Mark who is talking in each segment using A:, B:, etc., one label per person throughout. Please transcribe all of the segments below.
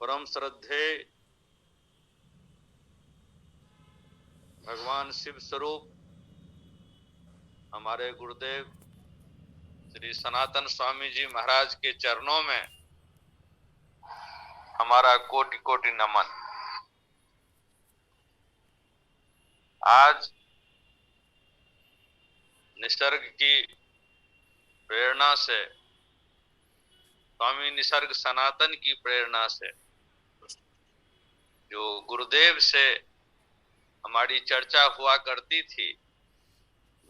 A: परम श्रद्धेय भगवान शिव स्वरूप हमारे गुरुदेव श्री सनातन स्वामी जी महाराज के चरणों में हमारा कोटि कोटि नमन। आज निसर्ग की प्रेरणा से, स्वामी निसर्ग सनातन की प्रेरणा से जो गुरुदेव से हमारी चर्चा हुआ करती थी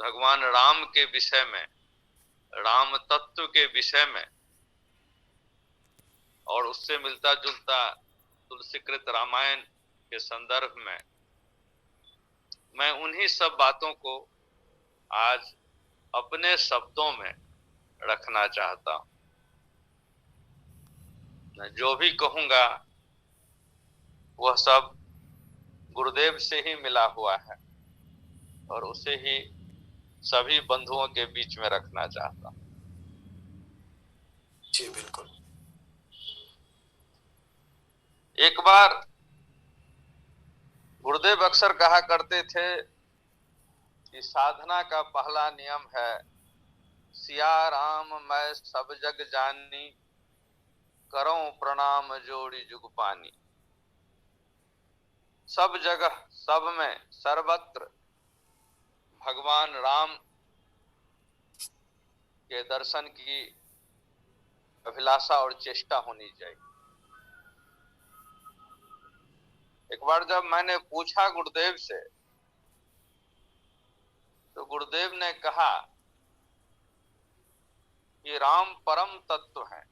A: भगवान राम के विषय में, राम तत्व के विषय में और उससे मिलता जुलता तुलसीकृत रामायण के संदर्भ में, मैं उन्हीं सब बातों को आज अपने शब्दों में रखना चाहता हूं। मैं जो भी कहूंगा वह सब गुरुदेव से ही मिला हुआ है और उसे ही सभी बंधुओं के बीच में रखना चाहता हूं।
B: जी बिल्कुल।
A: एक बार गुरुदेव अक्सर कहा करते थे कि साधना का पहला नियम है सिया राम मैं सब जग जानी, करो प्रणाम जोड़ी जुग पानी। सब जगह, सब में, सर्वत्र भगवान राम के दर्शन की अभिलाषा और चेष्टा होनी चाहिए। एक बार जब मैंने पूछा गुरुदेव से तो गुरुदेव ने कहा कि राम परम तत्व है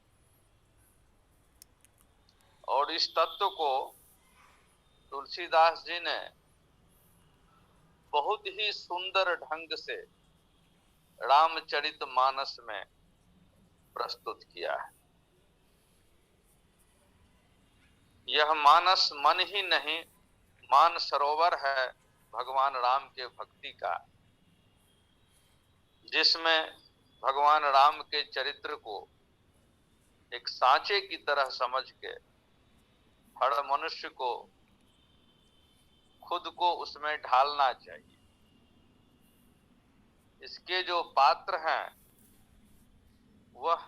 A: और इस तत्व को तुलसीदास जी ने बहुत ही सुंदर ढंग से रामचरितमानस में प्रस्तुत किया है। यह मानस मन ही नहीं, मान सरोवर है भगवान राम के भक्ति का, जिसमें भगवान राम के चरित्र को एक सांचे की तरह समझ के हर मनुष्य को खुद को उसमें ढालना चाहिए। इसके जो पात्र हैं वह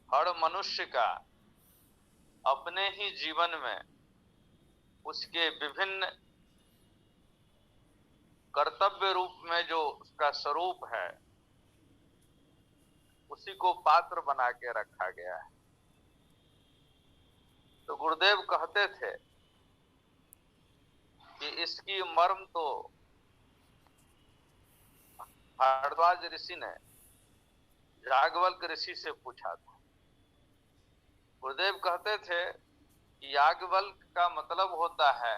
A: हर मनुष्य का अपने ही जीवन में उसके विभिन्न कर्तव्य रूप में जो उसका स्वरूप है उसी को पात्र बना के रखा गया है। तो गुरुदेव कहते थे कि इसकी मर्म तो भारद्वाज ऋषि ने याज्ञवल्क ऋषि से पूछा था। गुरुदेव कहते थे कि याज्ञवल्क का मतलब होता है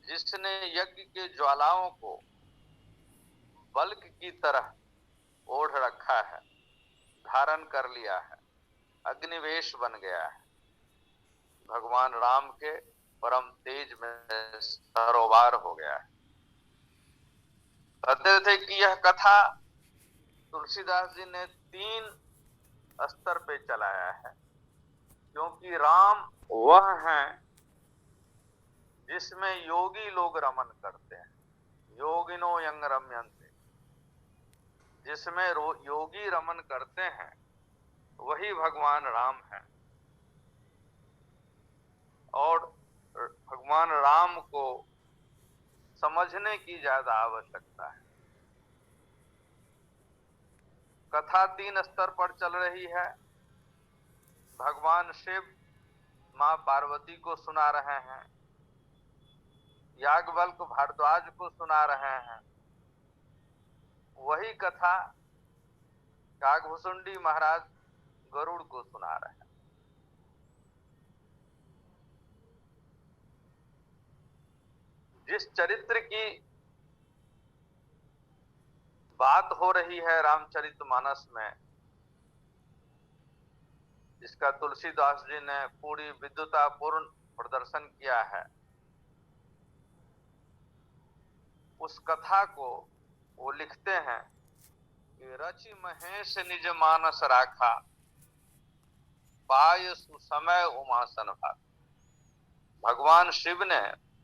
A: जिसने यज्ञ के ज्वालाओं को बल्क की तरह ओढ़ रखा है, धारण कर लिया है, अग्निवेश बन गया है, भगवान राम के परम तेज में सरोवार हो गया है। कहते थे कि यह कथा तुलसीदास जी ने 3 स्तर पे चलाया है, क्योंकि राम वह हैं जिसमें योगी लोग रमन करते हैं, योगिनो यंग रम्यन्ते, जिसमें योगी रमन करते हैं वही भगवान राम हैं। और भगवान राम को समझने की ज्यादा आवश्यकता है। कथा 3 स्तर पर चल रही है। भगवान शिव मां पार्वती को सुना रहे हैं, याज्ञवल्क भारद्वाज को सुना रहे हैं। वही कथा काकभुसुंडी महाराज गरुड़ को सुना रहे हैं। जिस चरित्र की बात हो रही है रामचरितमानस में, जिसका तुलसीदास जी ने पूरी विद्वतापूर्ण प्रदर्शन किया है, उस कथा को वो लिखते हैं कि रचि महेश निज मानस राखा, पाय सुसमय उमासन भाग। भगवान शिव ने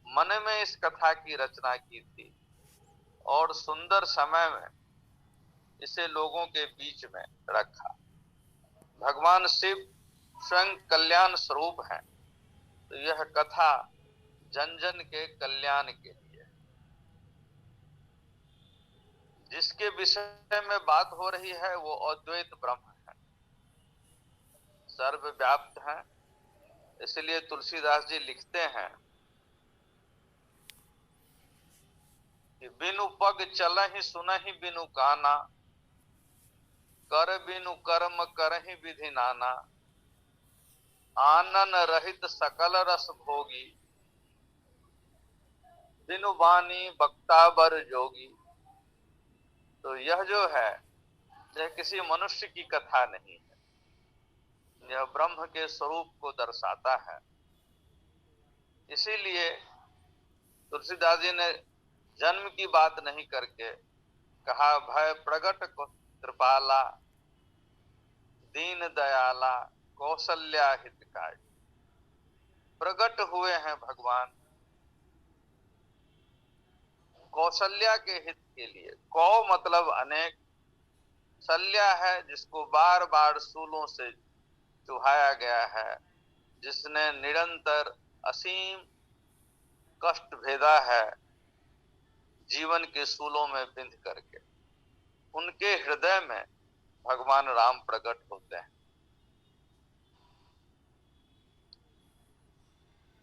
A: मन में इस कथा की रचना की थी और सुंदर समय में इसे लोगों के बीच में रखा। भगवान शिव स्वयं कल्याण स्वरूप हैं, तो यह कथा जन जन के कल्याण के लिए। जिसके विषय में बात हो रही है वो अद्वैत ब्रह्म है, सर्वव्याप्त है। इसलिए तुलसीदास जी लिखते हैं कि बिनु पग चलहि सुनहि बिनु काना, कर बिनु कर्म करहि विधि नाना, आनन रहित सकल रस भोगी, बिनु वाणी वक्ता बर जोगी। तो यह जो है यह किसी मनुष्य की कथा नहीं है, यह ब्रह्म के स्वरूप को दर्शाता है। इसीलिए तुलसीदास जी ने जन्म की बात नहीं करके कहा भय प्रगट कृपाला, दीन दयाला, कौशल्या हितकारी। प्रगट हुए हैं भगवान कौशल्या के हित के लिए। कौ मतलब अनेक, शल्या है जिसको बार बार सूलों से चुभाया गया है, जिसने निरंतर असीम कष्ट भेदा है जीवन के सूलों में बिंध करके, उनके हृदय में भगवान राम प्रकट होते हैं।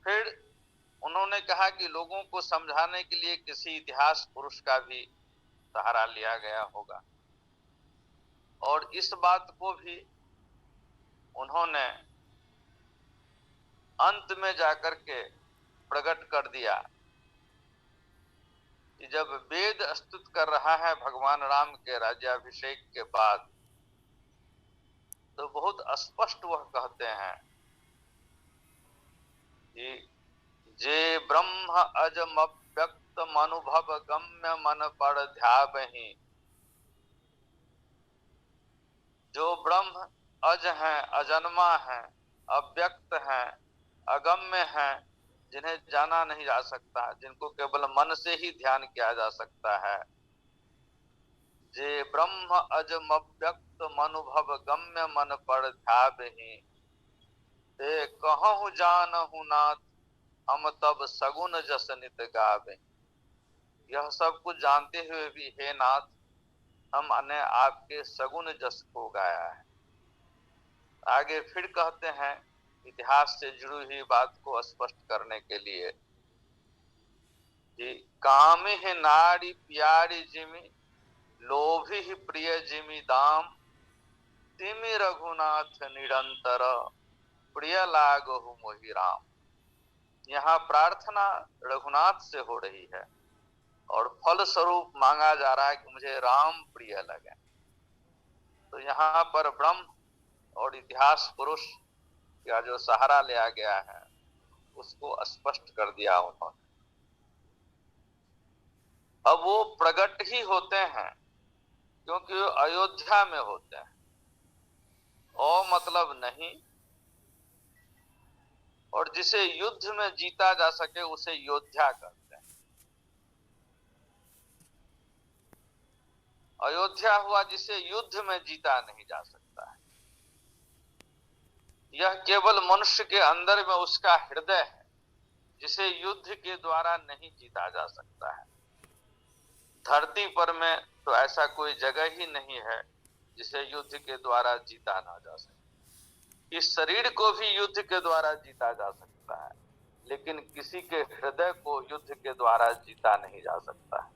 A: फिर उन्होंने कहा कि लोगों को समझाने के लिए किसी इतिहास पुरुष का भी सहारा लिया गया होगा, और इस बात को भी उन्होंने अंत में जाकर के प्रकट कर दिया कि जब वेद स्तुत कर रहा है भगवान राम के राज्याभिषेक के बाद, तो बहुत स्पष्ट वह कहते हैं कि जे ब्रह्म अजम व्यक्त मनुभव गम्य मन पर ध्यावहि। जो ब्रह्म अज हैं, अजन्मा हैं, अव्यक्त हैं, अगम्य हैं, जिन्हें जाना नहीं जा सकता, जिनको केवल मन से ही ध्यान किया जा सकता है। जे ब्रह्म अजम व्यक्त मनुभव गम्य मन पर ध्यावहि, ते कहूँ जानहु नाथ हम तब सगुन जस नित गावे। यह सब कुछ जानते हुए भी हे नाथ हमने आपके सगुन जस को गाया है। आगे फिर कहते हैं इतिहास से जुड़ी हुई बात को स्पष्ट करने के लिए कि कामी है नारी प्यारी जिमी, लोभी ही प्रिय जिमी दाम, तिमि रघुनाथ निरंतर, प्रिय लागहु मोहि राम। यहाँ प्रार्थना रघुनाथ से हो रही है और फल स्वरूप मांगा जा रहा है कि मुझे राम प्रिय लगे। तो यहाँ पर ब्रह्म और इतिहास पुरुष का जो सहारा लिया गया है उसको स्पष्ट कर दिया उन्होंने। अब वो प्रकट ही होते हैं क्योंकि वो अयोध्या में होते हैं। ओ मतलब नहीं, और जिसे युद्ध में जीता जा सके उसे योद्धा कहते हैं। अयोध्या हुआ जिसे युद्ध में जीता नहीं जा सकता है। यह केवल मनुष्य के अंदर में उसका हृदय है जिसे युद्ध के द्वारा नहीं जीता जा सकता है। धरती पर में तो ऐसा कोई जगह ही नहीं है जिसे युद्ध के द्वारा जीता ना जा सके। इस शरीर को भी युद्ध के द्वारा जीता जा सकता है, लेकिन किसी के हृदय को युद्ध के द्वारा जीता नहीं जा सकता है।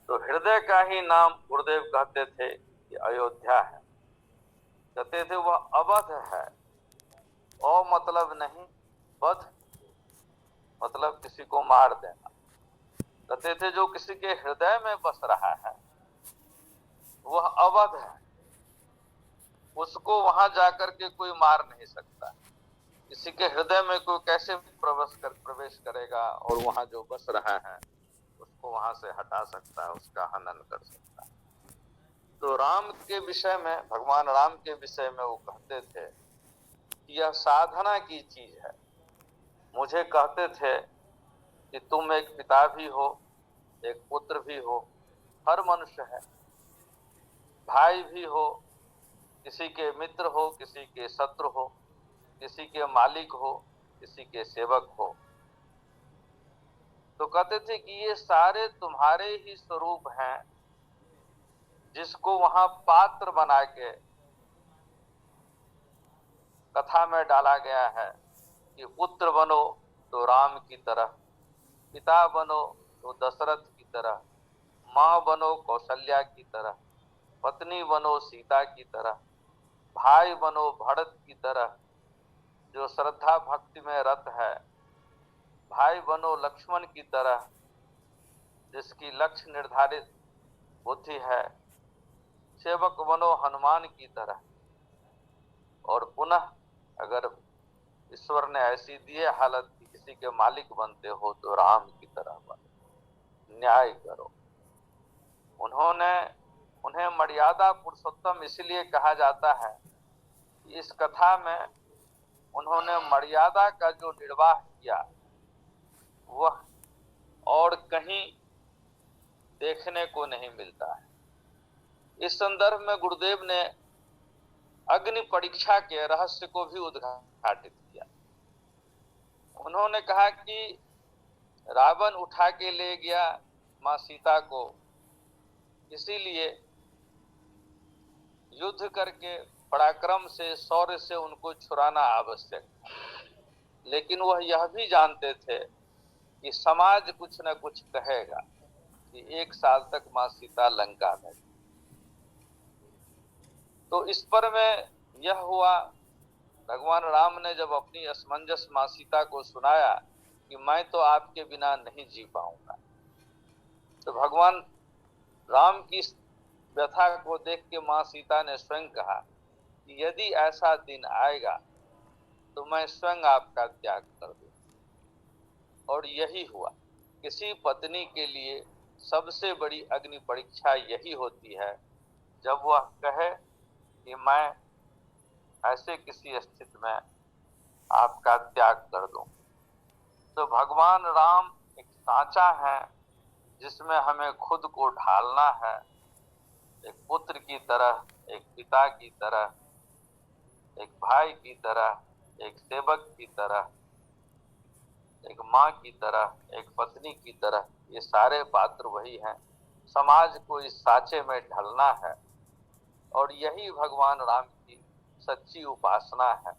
A: तो हृदय का ही नाम गुरुदेव कहते थे कि अयोध्या है। कहते थे वह अवध है। ओ मतलब नहीं, वध मतलब किसी को मार देना। कहते थे जो किसी के हृदय में बस रहा है वह अवध है, उसको वहां जाकर के कोई मार नहीं सकता। किसी के हृदय में कोई कैसे प्रवेश करेगा और वहां जो बस रहा है उसको वहां से हटा सकता है, उसका हनन कर सकता है। तो राम के विषय में, भगवान राम के विषय में वो कहते थे कि यह साधना की चीज है। मुझे कहते थे कि तुम एक पिता भी हो, एक पुत्र भी हो, हर मनुष्य है, भाई भी हो, किसी के मित्र हो, किसी के शत्रु हो, किसी के मालिक हो, किसी के सेवक हो। तो कहते थे कि ये सारे तुम्हारे ही स्वरूप हैं, जिसको वहां पात्र बना के कथा में डाला गया है कि पुत्र बनो तो राम की तरह, पिता बनो तो दशरथ की तरह, माँ बनो कौशल्या की तरह, पत्नी बनो सीता की तरह, भाई बनो भरत की तरह जो श्रद्धा भक्ति में रत है, भाई बनो लक्ष्मण की तरह जिसकी लक्ष्य निर्धारित बुद्धि है, सेवक बनो हनुमान की तरह। और पुनः अगर ईश्वर ने ऐसी दिए हालत कि किसी के मालिक बनते हो तो राम की तरह बनो, न्याय करो। उन्हें मर्यादा पुरुषोत्तम इसलिए कहा जाता है कि इस कथा में उन्होंने मर्यादा का जो निर्वाह किया वह और कहीं देखने को नहीं मिलता है। इस संदर्भ में गुरुदेव ने अग्नि परीक्षा के रहस्य को भी उद्घाटित किया। उन्होंने कहा कि रावण उठा के ले गया मां सीता को, इसीलिए युद्ध करके पराक्रम से, शौर्य से उनको छुड़ाना आवश्यक था। लेकिन वह यह भी जानते थे कि समाज कुछ न कुछ कहेगा कि 1 साल तक मां सीता लंका में। तो इस पर में यह हुआ, भगवान राम ने जब अपनी असमंजस मां सीता को सुनाया कि मैं तो आपके बिना नहीं जी पाऊंगा, तो भगवान राम की व्यथा को देख के मां सीता ने स्वयं कहा कि यदि ऐसा दिन आएगा तो मैं स्वयं आपका त्याग कर दूं। और यही हुआ। किसी पत्नी के लिए सबसे बड़ी अग्नि परीक्षा यही होती है जब वह कहे कि मैं ऐसे किसी स्थिति में आपका त्याग कर दूं। तो भगवान राम एक सांचा है जिसमें हमें खुद को ढालना है, एक पुत्र की तरह, एक पिता की तरह, एक भाई की तरह, एक सेवक की तरह, एक माँ की तरह, एक पत्नी की तरह। ये सारे पात्र वही हैं। समाज को इस सांचे में ढलना है और यही भगवान राम की सच्ची उपासना है।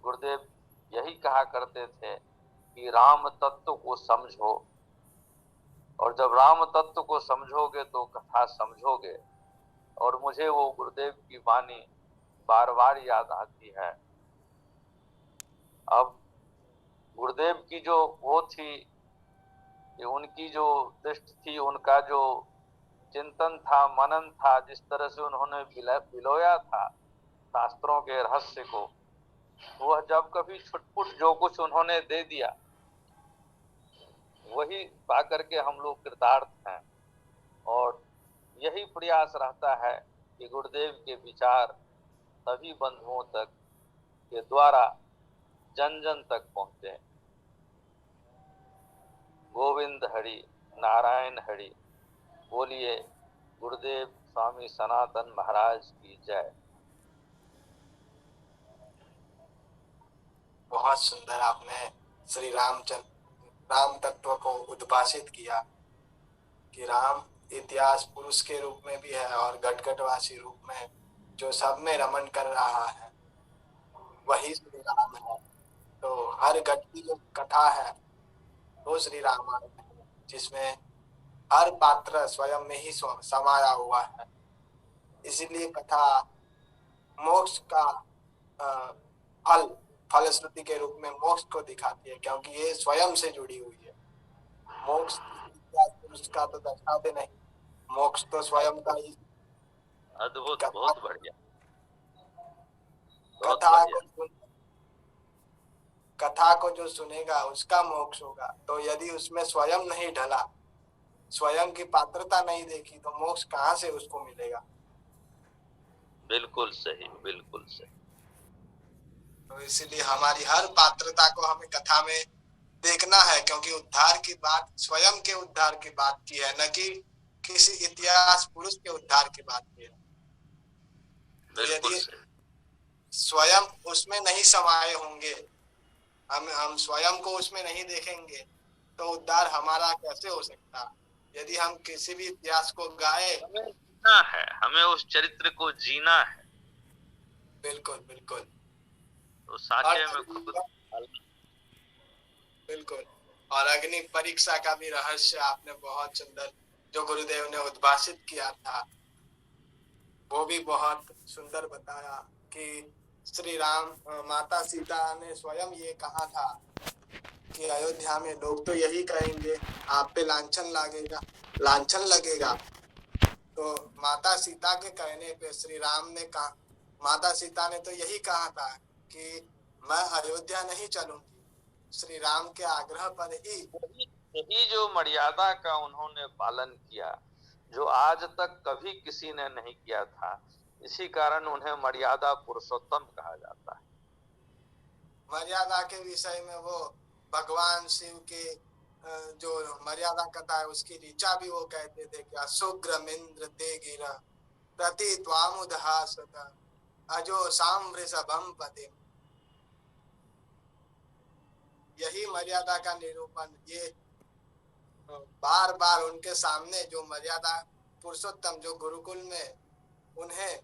A: गुरुदेव यही कहा करते थे कि राम तत्व को समझो, और जब राम तत्व को समझोगे तो कथा समझोगे। और मुझे वो गुरुदेव की वाणी बार बार याद आती है। अब गुरुदेव की जो वो थी, उनकी जो दृष्टि थी, उनका जो चिंतन था, मनन था, जिस तरह से उन्होंने बिलोया था शास्त्रों के रहस्य को, वह जब कभी छुटपुट जो कुछ उन्होंने दे दिया वही पा करके हम लोग कृतार्थ हैं। और यही प्रयास रहता है कि गुरुदेव के विचार सभी बंधुओं तक के द्वारा जन जन तक पहुंचे। गोविंद हरि, नारायण हरि। बोलिए गुरुदेव स्वामी सनातन महाराज की जय।
B: बहुत सुंदर आपने श्री राम तत्व को उद्भाषित किया कि राम इतिहास पुरुष के रूप में भी है और गटगटवासी रूप में जो सब में रमन कर रहा है वही श्री राम है। तो हर गट की जो कथा है वो श्री रामायण है, जिसमें हर पात्र स्वयं में ही समाया हुआ है। इसीलिए कथा मोक्ष का फलश्रुति के रूप में मोक्ष को दिखाती है, क्योंकि ये स्वयं से जुड़ी हुई है। मोक्ष पुरुष का तो दर्शाते नहीं, मोक्ष तो स्वयं का ही।
A: अद्भुत, बहुत बढ़िया।
B: कथा को जो सुनेगा उसका मोक्ष होगा। तो यदि उसमें स्वयं नहीं ढला स्वयं की पात्रता नहीं देखी तो मोक्ष कहाँ से उसको मिलेगा।
A: बिल्कुल सही, बिल्कुल सही।
B: तो इसलिए हमारी हर पात्रता को हमें कथा में देखना है, क्योंकि उद्धार की बात स्वयं के उद्धार की बात की है, न कि किसी इतिहास पुरुष के उद्धार की बात की है। तो
A: बिल्कुल
B: यदि
A: सही।
B: स्वयं उसमें नहीं समाये होंगे, हम स्वयं को उसमें नहीं देखेंगे, तो उद्धार हमारा कैसे हो सकता। यदि हम किसी भी इतिहास को गाए,
A: हमें जीना है, हमें उस चरित्र को जीना है।
B: बिल्कुल बिल्कुल,
A: तो
B: हर
A: साचे में खुद
B: तरीके, बिल्कुल। और अग्नि परीक्षा का भी रहस्य आपने बहुत सुंदर, जो गुरुदेव ने उद्भाषित किया था, वो भी बहुत सुंदर बताया कि श्री राम माता सीता ने स्वयं ये कहा था कि अयोध्या में लोग तो यही कहेंगे आप पे लांछन लगेगा। तो माता सीता के कहने पे श्री राम ने कहा, माता सीता ने तो यही कहा था कि मैं अयोध्या नहीं चलूंगी। श्री राम के आग्रह पर ही
A: यही जो मर्यादा का उन्होंने पालन किया, जो आज तक कभी किसी ने नहीं किया था, इसी कारण उन्हें मर्यादा पुरुषोत्तम कहा जाता है।
B: मर्यादा के विषय में वो भगवान शिव के जो मर्यादा कथा है उसकी ऋचा भी वो कहते थे कि असुग्रमिंद्र ते गिरा प्रति त्वामुदहासत अजो साम वृषभम पतिम। यही मर्यादा का निरूपण, ये बार बार उनके सामने जो मर्यादा पुरुषोत्तम जो गुरुकुल में उन्हें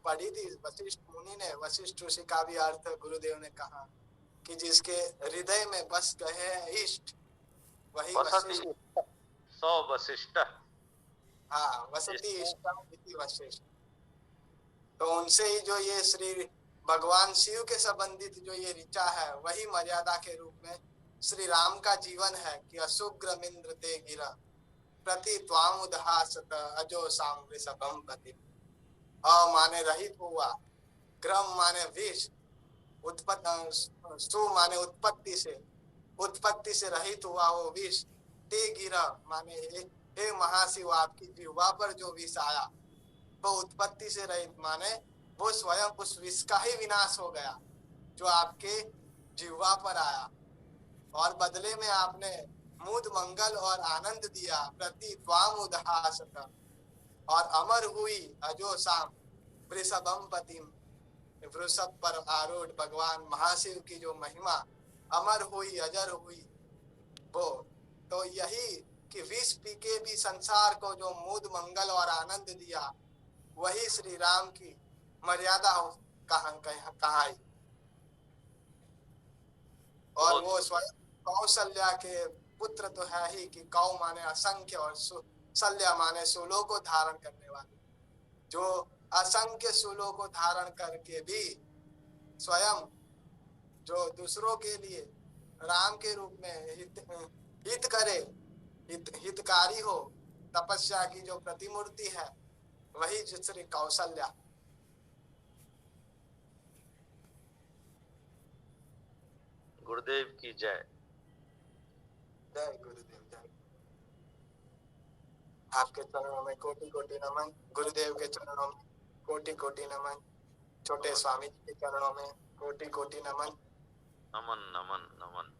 B: पढ़ी थी वशिष्ठ मुनि ने, वशिष्ठ ऋषि का भी अर्थ गुरुदेव ने कहा कि जिसके हृदय में बस गए हैं इष्ट, वही वशिष्ठ।
A: सौ वशिष्ठ,
B: हाँ, वसति इष्टम इति वशिष्ठ। तो उनसे ही जो ये श्री भगवान शिव के संबंधित जो ये ऋचा है, वही मर्यादा के रूप में श्री राम का जीवन है कि असुग्रमिंद्र ते गिरा प्रति त्वाम उदहासत अजो साम वृषभम पति। अ माने रहित हुआ, ग्रम माने विष, सु माने उत्पत्ति से रहित हुआ वो विष, ते गिरा माने हे महाशिव आपकी जिह्वा पर जो विष आया, तो उत्पत्ति से रहित माने वो स्वयं उस विष का ही विनाश हो गया जो आपके जिह्वा पर आया, और बदले में आपने मुद मंगल और आनंद दिया प्रति त्वाम उदहासत। और अमर हुई अजो साम वृषभम पतिम, वृषभ पर आरूढ़ भगवान महाशिव की जो महिमा अमर हुई अजर हुई वो। तो यही कि विष पी के भी संसार को जो मुद मंगल और आनंद दिया, वही श्री राम की मर्यादा कहाई। और वो स्वयं कौशल्या के पुत्र तो है ही कि कौ माने असंख्य और शल्या माने सूलों को धारण करने वाले, जो असंख्य सूलों को धारण करके भी स्वयं जो दूसरों के लिए राम के रूप में हित करे, हितकारी हो, तपस्या की जो प्रतिमूर्ति है वही श्री कौशल्या।
A: गुरुदेव की जय।
B: जय गुरुदेव जय। आपके चरणों में कोटि कोटि नमन, गुरुदेव के चरणों में कोटि कोटि नमन, छोटे स्वामी जी के चरणों में कोटि कोटि नमन।
A: नमन नमन नमन।